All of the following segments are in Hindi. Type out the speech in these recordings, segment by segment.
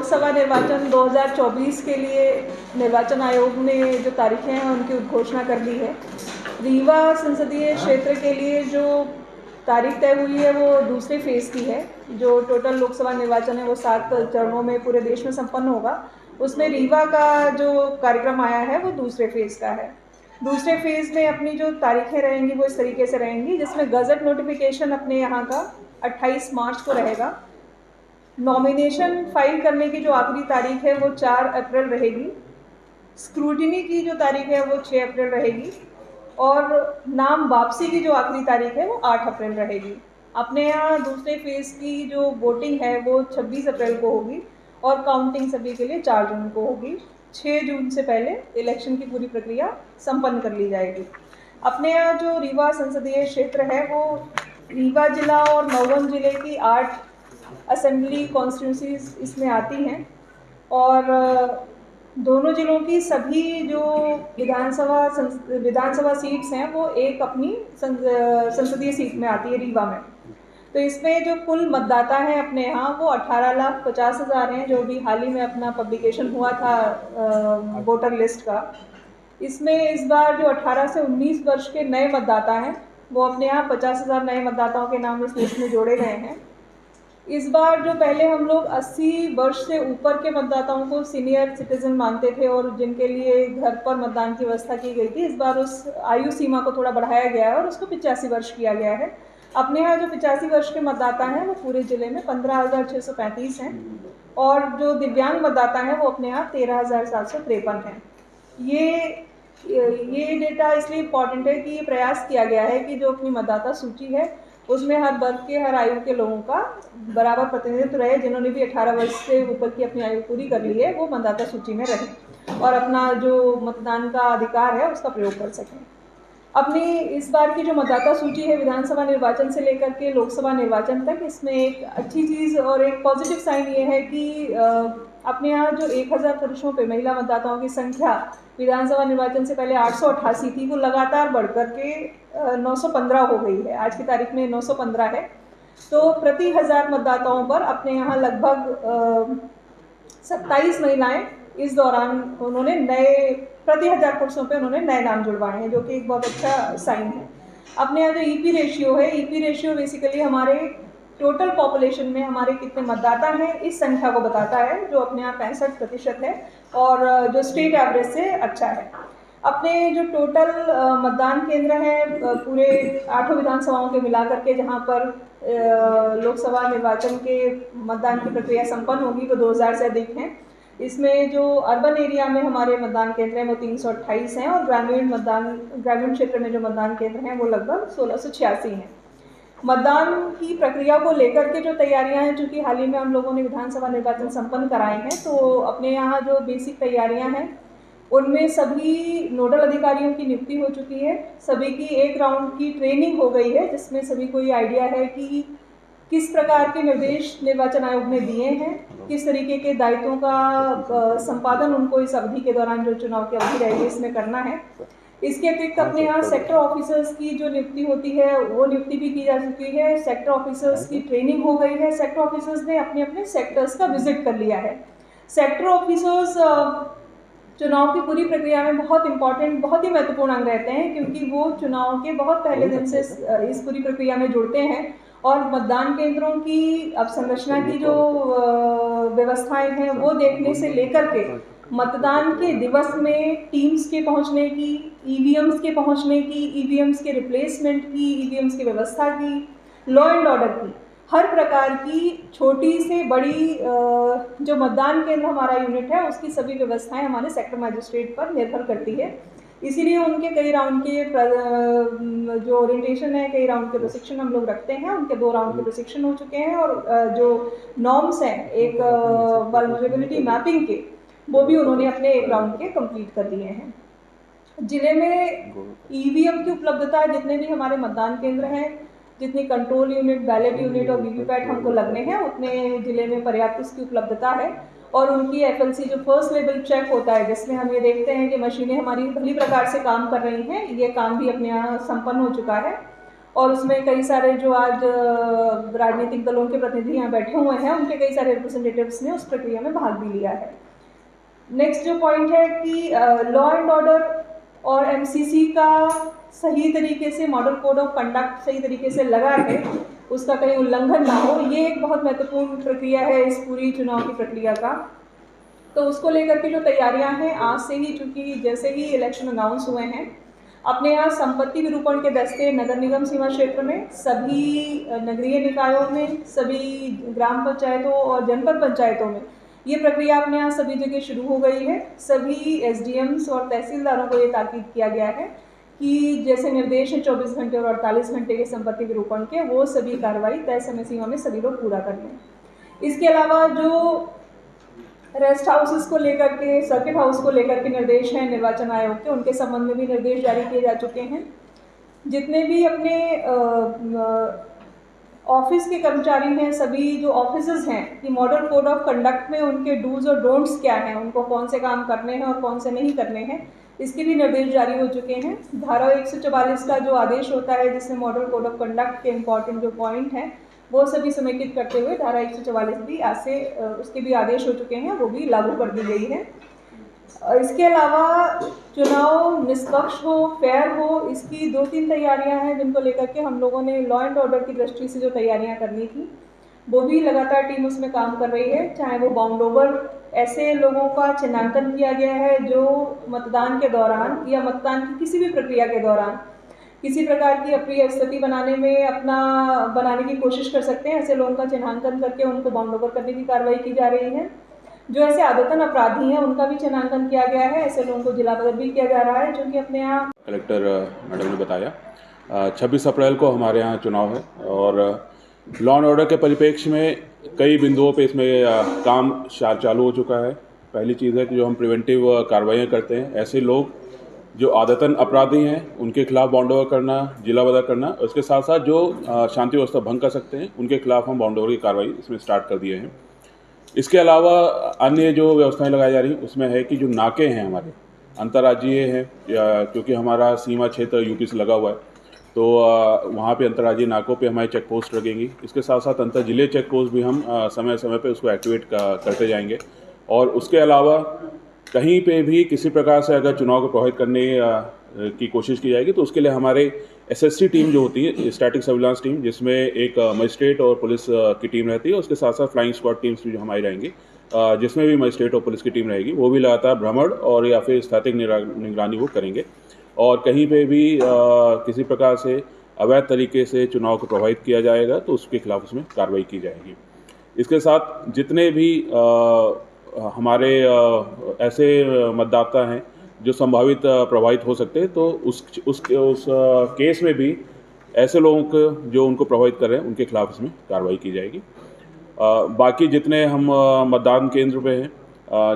लोकसभा निर्वाचन 2024 के लिए निर्वाचन आयोग ने जो तारीखें हैं उनकी उद्घोषणा कर दी है। रीवा संसदीय क्षेत्र के लिए जो तारीख तय हुई है वो दूसरे फेज़ की है। जो टोटल लोकसभा निर्वाचन है वो 7 चरणों में पूरे देश में संपन्न होगा। उसमें रीवा का जो कार्यक्रम आया है वो दूसरे फेज़ का है। दूसरे फेज़ में अपनी जो तारीखें रहेंगी वो इस तरीके से रहेंगी, जिसमें गज़ट नोटिफिकेशन अपने यहाँ का 28 मार्च को रहेगा। नॉमिनेशन फाइल करने की जो आखिरी तारीख है वो 4 अप्रैल रहेगी। स्क्रूटिनी की जो तारीख है वो 6 अप्रैल रहेगी और नाम वापसी की जो आखिरी तारीख है वो 8 अप्रैल रहेगी। अपने यहाँ दूसरे फेज़ की जो वोटिंग है वो 26 अप्रैल को होगी और काउंटिंग सभी के लिए 4 जून को होगी। 6 जून से पहले इलेक्शन की पूरी प्रक्रिया संपन्न कर ली जाएगी। अपने यहाँ जो रीवा संसदीय क्षेत्र है वो रीवा जिला और मऊवन जिले की 8 असेंबली कॉन्स्टिट्यूंसीज इसमें आती हैं और दोनों जिलों की सभी जो विधानसभा सीट्स हैं वो एक अपनी संसदीय सीट में आती है रीवा में। तो इसमें जो कुल मतदाता हैं अपने यहाँ वो 18,50,000 हैं, जो भी हाल ही में अपना पब्लिकेशन हुआ था वोटर लिस्ट का। इसमें इस बार जो 18 से 19 वर्ष के नए मतदाता हैं वो अपने यहाँ 50,000 नए मतदाताओं के नाम इस लिस्ट में जोड़े गए हैं। इस बार जो पहले हम लोग 80 वर्ष से ऊपर के मतदाताओं को सीनियर सिटीजन मानते थे और जिनके लिए घर पर मतदान की व्यवस्था की गई थी, इस बार उस आयु सीमा को थोड़ा बढ़ाया गया है और उसको 85 वर्ष किया गया है। अपने यहाँ जो 85 वर्ष के मतदाता हैं वो पूरे ज़िले में 15,635 हैं और जो दिव्यांग मतदाता हैं वो अपने यहाँ 13,753 हैं। ये डेटा इसलिए इम्पॉर्टेंट है कि ये प्रयास किया गया है कि जो अपनी मतदाता सूची है उसमें हर वर्ग के, हर आयु के लोगों का बराबर प्रतिनिधित्व रहे। जिन्होंने भी 18 वर्ष से ऊपर की अपनी आयु पूरी कर ली है वो मतदाता सूची में रहें और अपना जो मतदान का अधिकार है उसका प्रयोग कर सकें। अपनी इस बार की जो मतदाता सूची है विधानसभा निर्वाचन से लेकर के लोकसभा निर्वाचन तक, इसमें एक अच्छी चीज़ और एक पॉजिटिव साइन ये है कि अपने यहाँ जो 1000 पुरुषों पे महिला मतदाताओं की संख्या विधानसभा निर्वाचन से पहले 888 थी, वो लगातार बढ़कर के 915 हो गई है। आज की तारीख में 915 है। तो प्रति 1000 मतदाताओं पर अपने यहाँ लगभग 27 महिलाएं इस दौरान उन्होंने प्रति 1000 पुरुषों पे उन्होंने नए नाम जुड़वाए हैं, जो कि एक बहुत अच्छा साइन है। अपने यहाँ जो ईपी रेशियो है, ईपी रेशियो बेसिकली हमारे टोटल पॉपुलेशन में हमारे कितने मतदाता हैं इस संख्या को बताता है, जो अपने यहाँ 65% है और जो स्टेट एवरेज से अच्छा है। अपने जो टोटल मतदान केंद्र हैं पूरे 8 विधानसभाओं के मिलाकर के, जहाँ पर लोकसभा निर्वाचन के मतदान की प्रक्रिया संपन्न होगी, वो 2000 से अधिक हैं। इसमें जो अर्बन एरिया में हमारे मतदान केंद्र हैं वो 328 हैं और ग्रामीण क्षेत्र में जो मतदान केंद्र हैं वो लगभग 1686 हैं। मतदान की प्रक्रिया को लेकर के जो तैयारियां हैं, चूँकि हाल ही में हम लोगों ने विधानसभा निर्वाचन संपन्न कराए हैं, तो अपने यहाँ जो बेसिक तैयारियां हैं उनमें सभी नोडल अधिकारियों की नियुक्ति हो चुकी है। सभी की एक राउंड की ट्रेनिंग हो गई है, जिसमें सभी को ये आइडिया है कि किस प्रकार के निर्देश निर्वाचन आयोग ने दिए हैं, किस तरीके के दायित्वों का संपादन उनको इस अवधि के दौरान, जो चुनाव की अवधि रहेगी, इसमें करना है। इसके अतिरिक्त अपने यहाँ सेक्टर ऑफिसर्स की जो नियुक्ति होती है वो नियुक्ति भी की जा चुकी है। सेक्टर ऑफिसर्स की ट्रेनिंग हो गई है। सेक्टर ऑफिसर्स ने अपने अपने सेक्टर्स का विजिट कर लिया है। सेक्टर ऑफिसर्स चुनाव की पूरी प्रक्रिया में बहुत इंपॉर्टेंट, बहुत ही महत्वपूर्ण अंग रहते हैं, क्योंकि वो चुनाव के बहुत पहले दिन से इस पूरी प्रक्रिया में जुड़ते हैं और मतदान केंद्रों की अवसंरचना की जो व्यवस्थाएं हैं वो देखने से लेकर के मतदान के दिवस में टीम्स के पहुंचने की, ईवीएम्स के पहुंचने की, ईवीएम्स के रिप्लेसमेंट की, ईवीएम्स की व्यवस्था की, लॉ एंड ऑर्डर की, हर प्रकार की छोटी से बड़ी जो मतदान केंद्र हमारा यूनिट है उसकी सभी व्यवस्थाएं हमारे सेक्टर मजिस्ट्रेट पर निर्भर करती है। इसीलिए उनके कई राउंड के जो ओरिएंटेशन है, कई राउंड के प्रशिक्षण हम लोग रखते हैं। उनके 2 राउंड के प्रशिक्षण हो चुके हैं और जो नॉर्म्स हैं एक वल्नरेबिलिटी मैपिंग के, वो भी उन्होंने अपने 1 राउंड के कंप्लीट कर दिए हैं। जिले में ईवीएम की उपलब्धता, जितने भी हमारे मतदान केंद्र हैं, जितनी कंट्रोल यूनिट, बैलेट यूनिट और वीवीपैट हमको लगने हैं, उतने जिले में पर्याप्त उसकी उपलब्धता है। और उनकी एफएलसी जो फर्स्ट लेवल चेक होता है, जिसमें हम ये देखते हैं कि मशीनें हमारी भली प्रकार से काम कर रही हैं, ये काम भी अपने यहाँ संपन्न हो चुका है। और उसमें कई सारे जो आज राजनीतिक दलों के प्रतिनिधि यहाँ बैठे हुए हैं, उनके कई सारे रिप्रेजेंटेटिव्स ने उस प्रक्रिया में भाग भी लिया है। नेक्स्ट जो पॉइंट है कि लॉ एंड ऑर्डर और एमसीसी का सही तरीके से मॉडल कोड ऑफ कंडक्ट सही तरीके से लगा है, उसका कहीं उल्लंघन ना हो, ये एक बहुत महत्वपूर्ण प्रक्रिया है इस पूरी चुनाव की प्रक्रिया का। तो उसको लेकर के जो तैयारियां हैं आज से ही, चूँकि जैसे ही इलेक्शन अनाउंस हुए हैं, अपने यहाँ संपत्ति विरूपण के दस्ते नगर निगम सीमा क्षेत्र में, सभी नगरीय निकायों में, सभी ग्राम पंचायतों और जनपद पंचायतों में ये प्रक्रिया अपने यहाँ सभी जगह शुरू हो गई है। सभी एसडीएम्स और तहसीलदारों को ये ताकीद किया गया है कि जैसे निर्देश है 24 घंटे और 48 घंटे के संपत्ति विरूपण के, वो सभी कार्रवाई तय समय सीमा में सभी लोग पूरा कर लें। इसके अलावा जो रेस्ट हाउसेस को लेकर के, सर्किट हाउस को लेकर के निर्देश हैं निर्वाचन आयोग के, उनके संबंध में भी निर्देश जारी किए जा चुके हैं। जितने भी अपने ऑफिस के कर्मचारी हैं, सभी जो ऑफिसर्स हैं, कि मॉडल कोड ऑफ कंडक्ट में उनके डूज और डोंट्स क्या हैं, उनको कौन से काम करने हैं और कौन से नहीं करने हैं, इसके भी निर्देश जारी हो चुके हैं। धारा 144 का जो आदेश होता है जिसमें मॉडल कोड ऑफ कंडक्ट के इम्पॉर्टेंट जो पॉइंट हैं वो सभी समेकित करते हुए धारा 144 भी आज से उसके भी आदेश हो चुके हैं, वो भी लागू कर दी गई है। इसके अलावा चुनाव निष्पक्ष हो, फेयर हो, इसकी 2-3 तैयारियां हैं जिनको लेकर के हम लोगों ने लॉ एंड ऑर्डर की दृष्टि से जो तैयारियां करनी थी, वो भी लगातार टीम उसमें काम कर रही है। चाहे वो बाउंड ओवर, ऐसे लोगों का चिन्हांकन किया गया है जो मतदान के दौरान या मतदान की किसी भी प्रक्रिया के दौरान किसी प्रकार की अप्रिय स्थिति बनाने की कोशिश कर सकते हैं। ऐसे लोगों का चिन्हांकन करके उनको बाउंड ओवर करने की कार्रवाई की जा रही है। जो ऐसे आदतन अपराधी हैं उनका भी चिन्हांकन किया गया है, ऐसे लोगों को जिला बदल भी किया जा रहा है, जो कि अपने यहाँ कलेक्टर मैडम ने बताया 26 अप्रैल को हमारे यहाँ चुनाव है और लॉ एंड ऑर्डर के परिप्रेक्ष्य में कई बिंदुओं पे इसमें काम चालू हो चुका है। पहली चीज़ है कि जो हम प्रिवेंटिव कार्रवाइयाँ करते हैं, ऐसे लोग जो आदतन अपराधी हैं उनके खिलाफ बाउंड ओवर करना, जिला बदल करना, उसके साथ साथ जो शांति व्यवस्था भंग कर सकते हैं उनके खिलाफ हम बाउंड ओवर की कार्रवाई इसमें स्टार्ट कर दिए हैं। इसके अलावा अन्य जो व्यवस्थाएं लगाई जा रही हैं उसमें है कि जो नाके हैं हमारे अंतर्राज्यीय हैं, क्योंकि हमारा सीमा क्षेत्र यूपी से लगा हुआ है, तो वहाँ पे अंतर्राज्यीय नाकों पे हमारी चेक पोस्ट लगेंगी। इसके साथ साथ अंतर जिले चेक पोस्ट भी हम समय समय पे उसको एक्टिवेट करते जाएंगे। और उसके अलावा कहीं पे भी किसी प्रकार से अगर चुनाव को प्रभावित करने की कोशिश की जाएगी तो उसके लिए हमारे एसएसटी टीम जो होती है, स्टैटिक सर्विलांस टीम, जिसमें एक मजिस्ट्रेट और पुलिस की टीम रहती है, उसके साथ साथ फ्लाइंग स्क्वाड टीम्स भी जो हमारी रहेंगी, जिसमें भी मजिस्ट्रेट और पुलिस की टीम रहेगी, वो भी लगातार भ्रमण और या फिर स्थैतिक निगरानी वो करेंगे। और कहीं पे भी किसी प्रकार से अवैध तरीके से चुनाव को प्रभावित किया जाएगा तो उसके खिलाफ उसमें कार्रवाई की जाएगी। इसके साथ जितने भी हमारे ऐसे मतदाता हैं जो संभावित प्रभावित हो सकते हैं, तो उस केस में भी ऐसे लोगों को जो उनको प्रभावित कर रहे हैं उनके खिलाफ इसमें कार्रवाई की जाएगी। बाकी जितने हम मतदान केंद्र पे हैं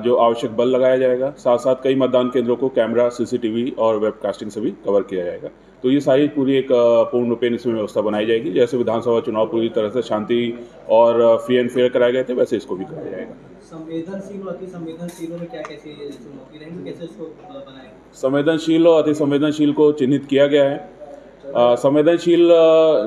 जो आवश्यक बल लगाया जाएगा, साथ साथ कई मतदान केंद्रों को कैमरा, सीसीटीवी और वेबकास्टिंग से भी कवर किया जाएगा। तो ये सारी पूरी एक पूर्ण रूपेण इसमें व्यवस्था बनाई जाएगी। जैसे विधानसभा चुनाव पूरी तरह से शांति और फ्री एंड फेयर कराए गए थे, वैसे इसको भी कराया जाएगा। संवेदनशील और अति संवेदनशीलों में क्या कैसे चुनौती रहेगी, कैसे इसको बनाएंगे? संवेदनशील और अति संवेदनशील को चिन्हित किया गया है। संवेदनशील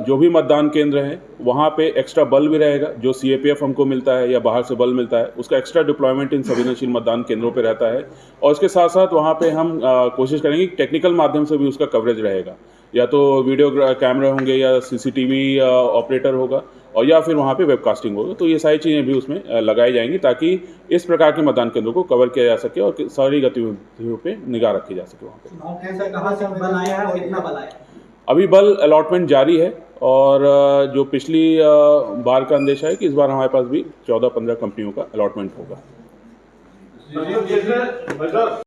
जो भी मतदान केंद्र हैं वहाँ पे एक्स्ट्रा बल भी रहेगा, जो सीएपीएफ हमको मिलता है या बाहर से बल मिलता है, उसका एक्स्ट्रा डिप्लॉयमेंट इन संवेदनशील मतदान केंद्रों पे रहता है। और इसके साथ साथ वहाँ पे हम कोशिश करेंगे कि टेक्निकल माध्यम से भी उसका कवरेज रहेगा, या तो वीडियो कैमरे होंगे या सीसीटीवी ऑपरेटर होगा और या फिर वहाँ पे वेबकास्टिंग होगा। तो ये सारी चीज़ें भी उसमें लगाई जाएंगी ताकि इस प्रकार के मतदान केंद्रों को कवर किया जा सके और सारी गतिविधियों पे निगाह रखी जा सके। वहाँ पे कहाँ से बल आया है और कितना बल आया? अभी बल अलॉटमेंट जारी है और जो पिछली बार का अंदेशा है कि इस बार हमारे पास भी 14-15 कंपनियों का अलॉटमेंट होगा।